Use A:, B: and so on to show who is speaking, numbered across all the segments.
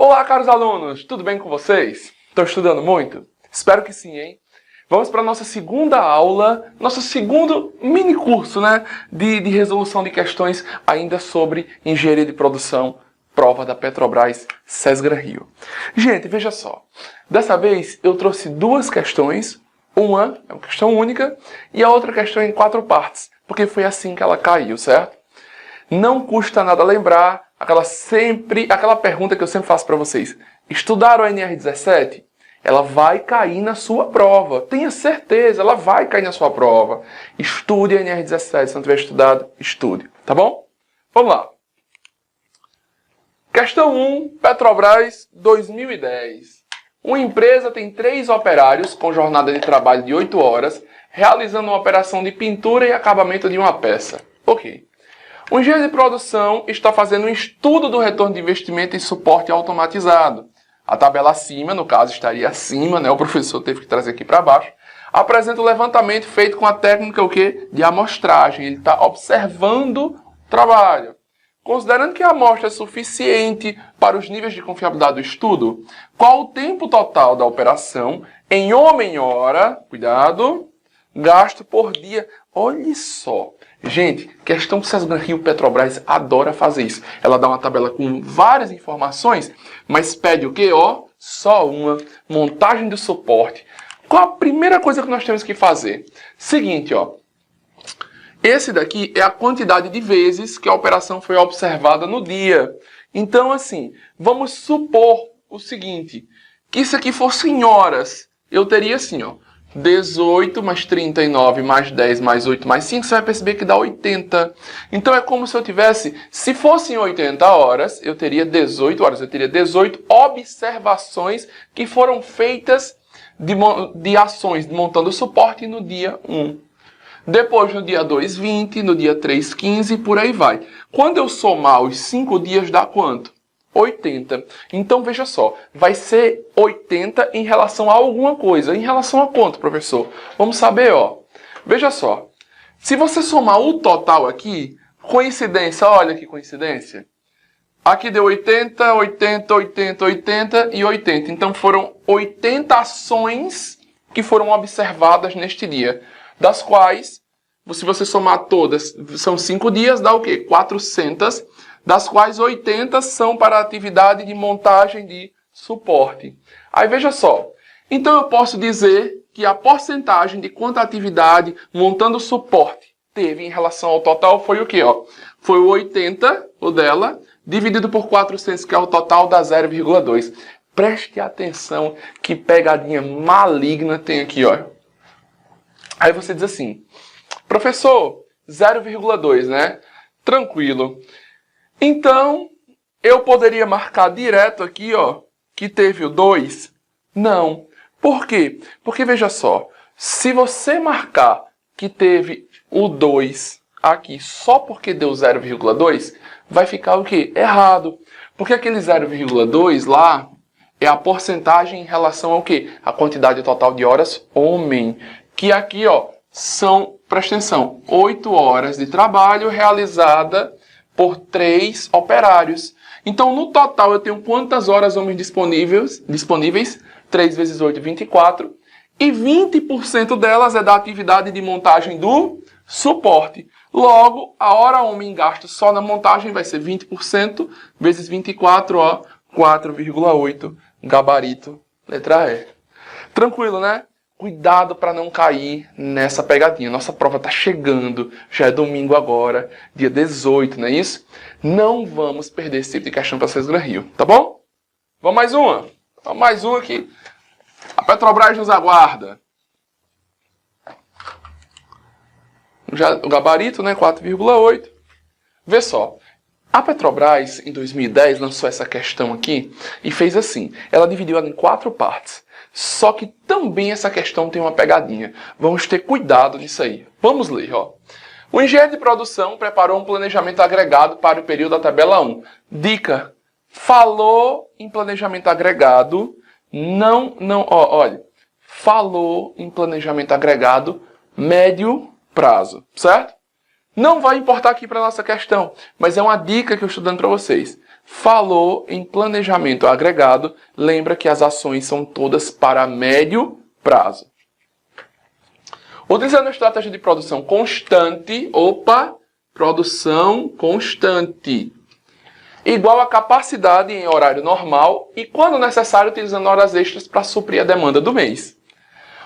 A: Olá, caros alunos! Tudo bem com vocês? Estão estudando muito? Espero que sim, hein? Vamos para a nossa segunda aula, nosso segundo mini curso, de resolução de questões ainda sobre engenharia de produção, prova da Petrobras, Cesgra Rio. Gente, veja só. Dessa vez eu trouxe duas questões. Uma é uma questão única e a outra questão em 4 partes, porque foi assim que ela caiu, certo? Não custa nada lembrar aquela pergunta que eu sempre faço para vocês. Estudaram a NR17? Ela vai cair na sua prova. Tenha certeza, ela vai cair na sua prova. Estude a NR17. Se não tiver estudado, estude. Tá bom? Vamos lá. Questão 1, Petrobras 2010. Uma empresa tem 3 operários com jornada de trabalho de 8 horas, realizando uma operação de pintura e acabamento de uma peça. Ok. O engenheiro de produção está fazendo um estudo do retorno de investimento em suporte automatizado. A tabela acima, no caso estaria acima, o professor teve que trazer aqui para baixo, apresenta o levantamento feito com a técnica de amostragem. Ele está observando o trabalho. Considerando que a amostra é suficiente para os níveis de confiabilidade do estudo, qual o tempo total da operação em homem-hora, cuidado, gasto por dia? Olha só. Gente, questão que Cesgra Rio Petrobras adora fazer isso. Ela dá uma tabela com várias informações, mas pede o quê? Só uma. Montagem do suporte. Qual a primeira coisa que nós temos que fazer? Seguinte, esse daqui é a quantidade de vezes que a operação foi observada no dia. Então, assim, vamos supor o seguinte, que isso aqui fosse em horas. Eu teria assim, 18 mais 39 mais 10 mais 8 mais 5, você vai perceber que dá 80. Então é como se eu tivesse, se fossem 80 horas, eu teria 18 horas. Eu teria 18 observações que foram feitas de ações, montando o suporte no dia 1. Depois no dia 2, 20, no dia 3, 15 e por aí vai. Quando eu somar os 5 dias dá quanto? 80. Então, veja só, vai ser 80 em relação a alguma coisa. Em relação a quanto, professor? Vamos saber, Veja só. Se você somar o total aqui, coincidência, olha que coincidência. Aqui deu 80, 80, 80, 80 e 80. Então, foram 80 ações que foram observadas neste dia. Das quais, se você somar todas, são 5 dias, dá o quê? 400, das quais 80 são para a atividade de montagem de suporte. Aí veja só, então eu posso dizer que a porcentagem de quanta atividade montando suporte teve em relação ao total foi o quê? Foi o 80, o dela, dividido por 400, que é o total da 0,2. Preste atenção que pegadinha maligna tem aqui, Aí você diz assim, professor, 0,2, Tranquilo. Então, eu poderia marcar direto aqui, que teve o 2? Não. Por quê? Porque, veja só, se você marcar que teve o 2 aqui só porque deu 0,2, vai ficar o quê? Errado. Porque aquele 0,2 lá é a porcentagem em relação ao quê? A quantidade total de horas homem. Que aqui, são, presta atenção, 8 horas de trabalho realizada por 3 operários. Então, no total, eu tenho quantas horas homens disponíveis? 3 vezes 8, 24. E 20% delas é da atividade de montagem do suporte. Logo, a hora homem gasto só na montagem vai ser 20% vezes 24, 4,8. Gabarito, letra E. Tranquilo, Cuidado para não cair nessa pegadinha. Nossa prova está chegando, já é domingo agora, dia 18, não é isso? Não vamos perder esse tipo de questão para Cesgra Rio, tá bom? Vamos mais uma? Vamos mais uma aqui. A Petrobras nos aguarda. O gabarito, 4,8. Vê só. A Petrobras, em 2010, lançou essa questão aqui e fez assim. Ela dividiu ela em 4 partes. Só que também essa questão tem uma pegadinha. Vamos ter cuidado nisso aí. Vamos ler, O engenheiro de produção preparou um planejamento agregado para o período da tabela 1. Dica. Falou em planejamento agregado. Olha. Falou em planejamento agregado médio prazo, certo? Não vai importar aqui para a nossa questão, mas é uma dica que eu estou dando para vocês. Falou em planejamento agregado, lembra que as ações são todas para médio prazo. Utilizando a estratégia de produção constante, produção constante, igual a capacidade em horário normal e, quando necessário, utilizando horas extras para suprir a demanda do mês.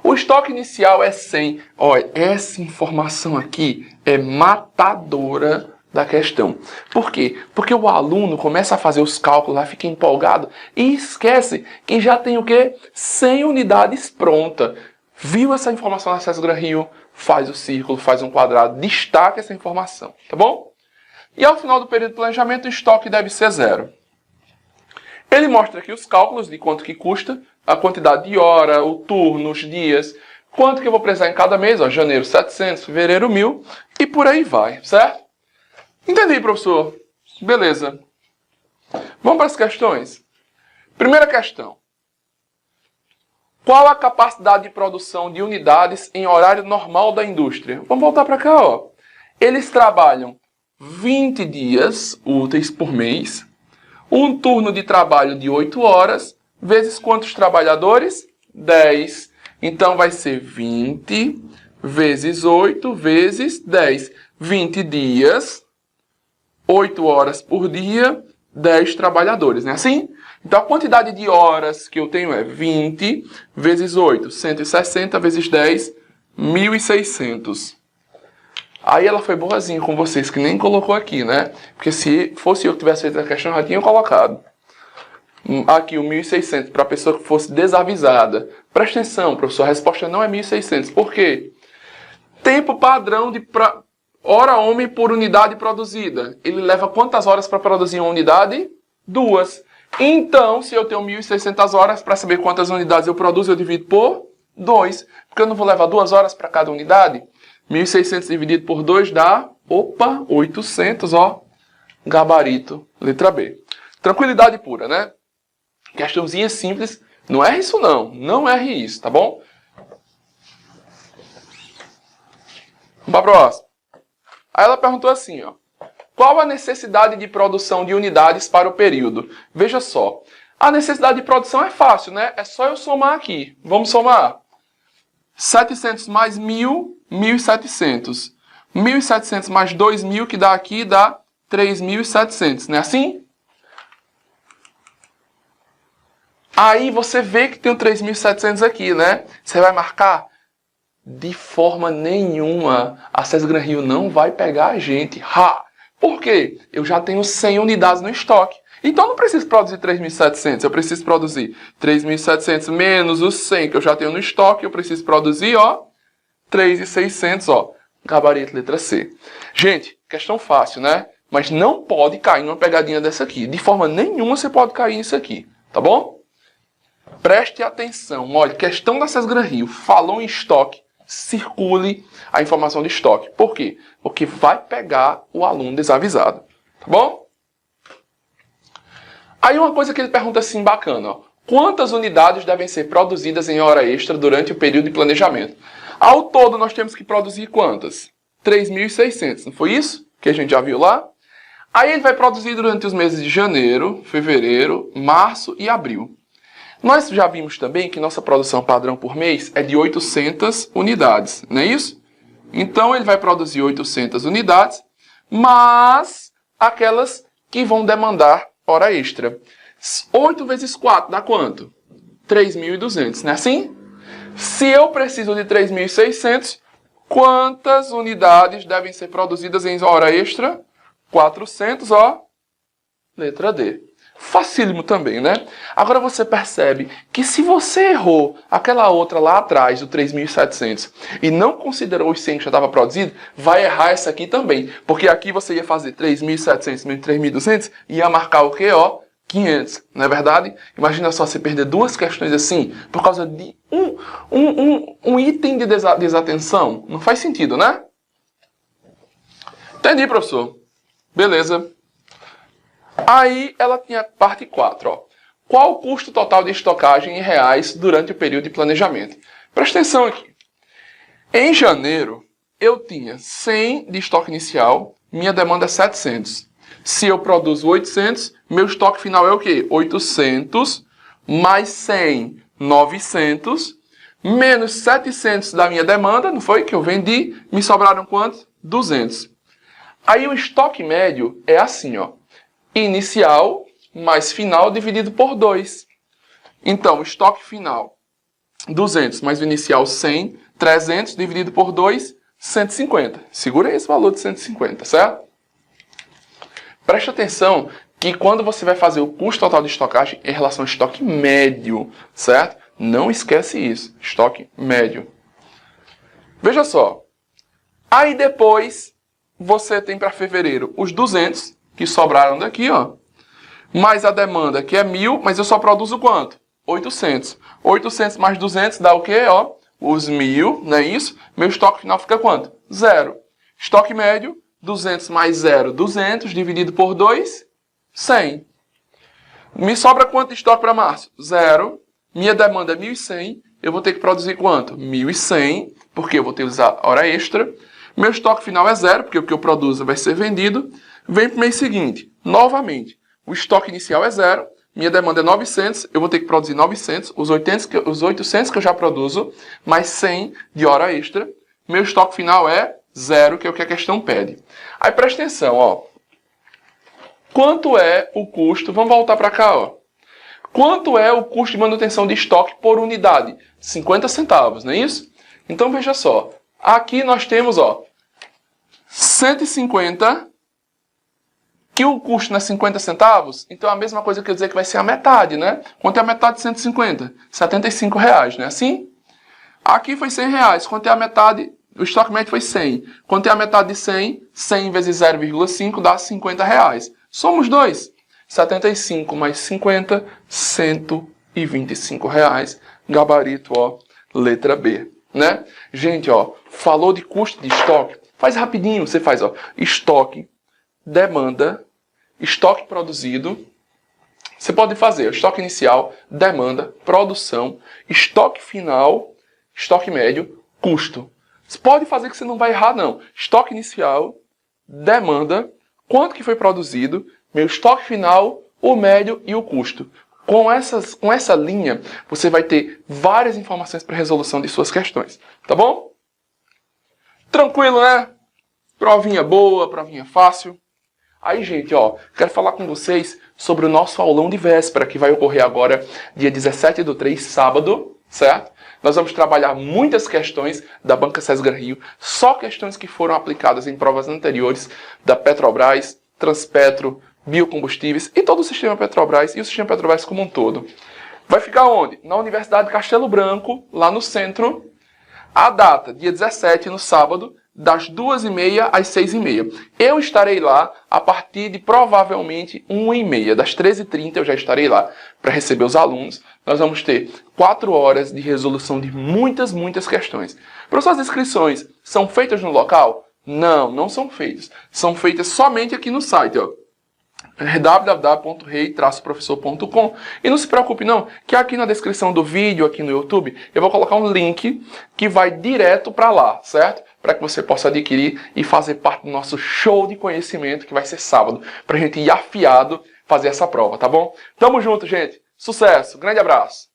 A: O estoque inicial é 100. Olha, essa informação aqui é matadora da questão. Por quê? Porque o aluno começa a fazer os cálculos lá, fica empolgado e esquece que já tem o quê? 100 unidades prontas. Viu essa informação na César Rio? Faz o círculo, faz um quadrado, destaca essa informação, tá bom? E ao final do período de planejamento, o estoque deve ser 0. Ele mostra aqui os cálculos de quanto que custa, a quantidade de hora, o turno, os dias, quanto que eu vou precisar em cada mês, ó, janeiro 700, fevereiro 1000 e por aí vai, certo? Entendi, professor? Beleza. Vamos para as questões. Primeira questão. Qual a capacidade de produção de unidades em horário normal da indústria? Vamos voltar para cá, ó. Eles trabalham 20 dias úteis por mês, um turno de trabalho de 8 horas, vezes quantos trabalhadores? 10. Então vai ser 20 vezes 8 vezes 10. 20 dias, 8 horas por dia, 10 trabalhadores, não é assim? Então a quantidade de horas que eu tenho é 20 vezes 8, 160 vezes 10, 1.600. Aí ela foi boazinha com vocês, que nem colocou aqui, né? Porque se fosse eu que tivesse feito a questão, já tinha colocado. Aqui o 1.600 para a pessoa que fosse desavisada. Presta atenção, professor, a resposta não é 1.600. Por quê? Tempo padrão de hora homem por unidade produzida. Ele leva quantas horas para produzir uma unidade? 2. Então, se eu tenho 1.600 horas, para saber quantas unidades eu produzo, eu divido por 2. Porque eu não vou levar 2 horas para cada unidade. 1.600 dividido por 2 dá, 800, ó. Gabarito, letra B. Tranquilidade pura, né? Questãozinha simples. Não erre isso não. Não erre isso, tá bom? Vamos para a próxima. Aí ela perguntou assim, ó. Qual a necessidade de produção de unidades para o período? Veja só. A necessidade de produção é fácil, né? É só eu somar aqui. Vamos somar. 700 mais 1.000, 1.700. 1.700 mais 2.000, que dá aqui, dá 3.700. Não é assim? Aí você vê que tem o 3.700 aqui, né? Você vai marcar? De forma nenhuma. A César Rio não vai pegar a gente. Por quê? Eu já tenho 100 unidades no estoque. Então eu não preciso produzir 3.700. Eu preciso produzir 3.700 menos os 100 que eu já tenho no estoque. Eu preciso produzir, ó, 3.600, ó. Gabarito, letra C. Gente, questão fácil, né? Mas não pode cair numa pegadinha dessa aqui. De forma nenhuma você pode cair nisso aqui. Tá bom? Preste atenção. Olha, questão da César Rio. Falou em estoque. Circule a informação de estoque. Por quê? Porque vai pegar o aluno desavisado. Tá bom? Aí uma coisa que ele pergunta assim bacana. Ó. Quantas unidades devem ser produzidas em hora extra durante o período de planejamento? Ao todo nós temos que produzir quantas? 3.600. Não foi isso que a gente já viu lá? Aí ele vai produzir durante os meses de janeiro, fevereiro, março e abril. Nós já vimos também que nossa produção padrão por mês é de 800 unidades, não é isso? Então ele vai produzir 800 unidades, mas aquelas que vão demandar hora extra. 8 vezes 4 dá quanto? 3.200, não é assim? Se eu preciso de 3.600, quantas unidades devem ser produzidas em hora extra? 400, ó. Letra D. Facílimo também, né? Agora você percebe que se você errou aquela outra lá atrás, do 3.700, e não considerou os 100 que já estava produzido, vai errar essa aqui também. Porque aqui você ia fazer 3.700 menos 3.200 e ia marcar o quê, ó? 500, não é verdade? Imagina só você perder 2 questões assim por causa de um item de desatenção. Não faz sentido, né? Entendi, professor. Beleza. Aí ela tinha parte 4. Ó. Qual o custo total de estocagem em reais durante o período de planejamento? Presta atenção aqui. Em janeiro, eu tinha 100 de estoque inicial, minha demanda é 700. Se eu produzo 800, Meu estoque final é o quê? 800 mais 100, 900, menos 700 da minha demanda, não foi? Que eu vendi, me sobraram quantos? 200. Aí o estoque médio é assim, ó. Inicial mais final dividido por 2. Então, o estoque final, 200 mais o inicial 100, 300 dividido por 2, 150. Segura esse valor de 150, certo? Preste atenção que quando você vai fazer o custo total de estocagem em relação ao estoque médio, certo? Não esquece isso, estoque médio. Veja só. Aí depois você tem para fevereiro os 200 que sobraram daqui, ó. Mais a demanda que é 1.000, mas eu só produzo quanto? 800. 800 mais 200 dá o quê, ó? Os 1.000, não é isso? Meu estoque final fica quanto? 0. Estoque médio, 200 mais 0, 200, dividido por 2, 100. Me sobra quanto de estoque para março? 0. Minha demanda é 1.100. Eu vou ter que produzir quanto? 1.100, porque eu vou ter que usar hora extra. Meu estoque final é 0, porque o que eu produzo vai ser vendido. Vem para o mês seguinte. Novamente, o estoque inicial é 0. Minha demanda é 900, eu vou ter que produzir 900, os 800 que eu já produzo, mais 100 de hora extra. Meu estoque final é 0, que é o que a questão pede. Aí presta atenção, ó. Quanto é o custo? Vamos voltar para cá, ó. Quanto é o custo de manutenção de estoque por unidade? 50 centavos, não é isso? Então veja só. Aqui nós temos, ó, 150, que o custo não é 50 centavos, então a mesma coisa quer dizer que vai ser a metade, né? Quanto é a metade de 150? R$ 75, não é assim? Aqui foi R$100. Quanto é a metade? O estoque médio foi 100. Quanto é a metade de 100? 100 vezes 0,5 dá R$50. Somos 2. 75 mais 50, R$ 125. Gabarito, ó, letra B, né? Gente, ó, falou de custo de estoque, faz rapidinho, você faz, ó, estoque, demanda, estoque produzido. Você pode fazer estoque inicial, demanda, produção, estoque final, estoque médio, custo. Você pode fazer que você não vai errar, não. Estoque inicial, demanda, quanto que foi produzido, meu estoque final, o médio e o custo. Com essa linha, você vai ter várias informações para resolução de suas questões. Tá bom? Tranquilo, né? Provinha boa, provinha fácil. Aí, gente, ó, quero falar com vocês sobre o nosso aulão de véspera, que vai ocorrer agora, dia 17/3, sábado, certo? Nós vamos trabalhar muitas questões da Banca Sesgar Rio, só questões que foram aplicadas em provas anteriores da Petrobras, Transpetro, Biocombustíveis e todo o sistema Petrobras e o sistema Petrobras como um todo. Vai ficar onde? Na Universidade de Castelo Branco, lá no centro. A data, dia 17, no sábado, das 2h30 às 6h30. Eu estarei lá a partir de provavelmente 1h30. Das 13h30 eu já estarei lá para receber os alunos. Nós vamos ter 4 horas de resolução de muitas questões. Professor, as inscrições são feitas no local? Não, não são feitas. São feitas somente aqui no site, ó. www.rei-professor.com. E não se preocupe não, que aqui na descrição do vídeo, aqui no YouTube, eu vou colocar um link que vai direto para lá, certo? Para que você possa adquirir e fazer parte do nosso show de conhecimento que vai ser sábado, para a gente ir afiado fazer essa prova, tá bom? Tamo junto, gente. Sucesso. Grande abraço.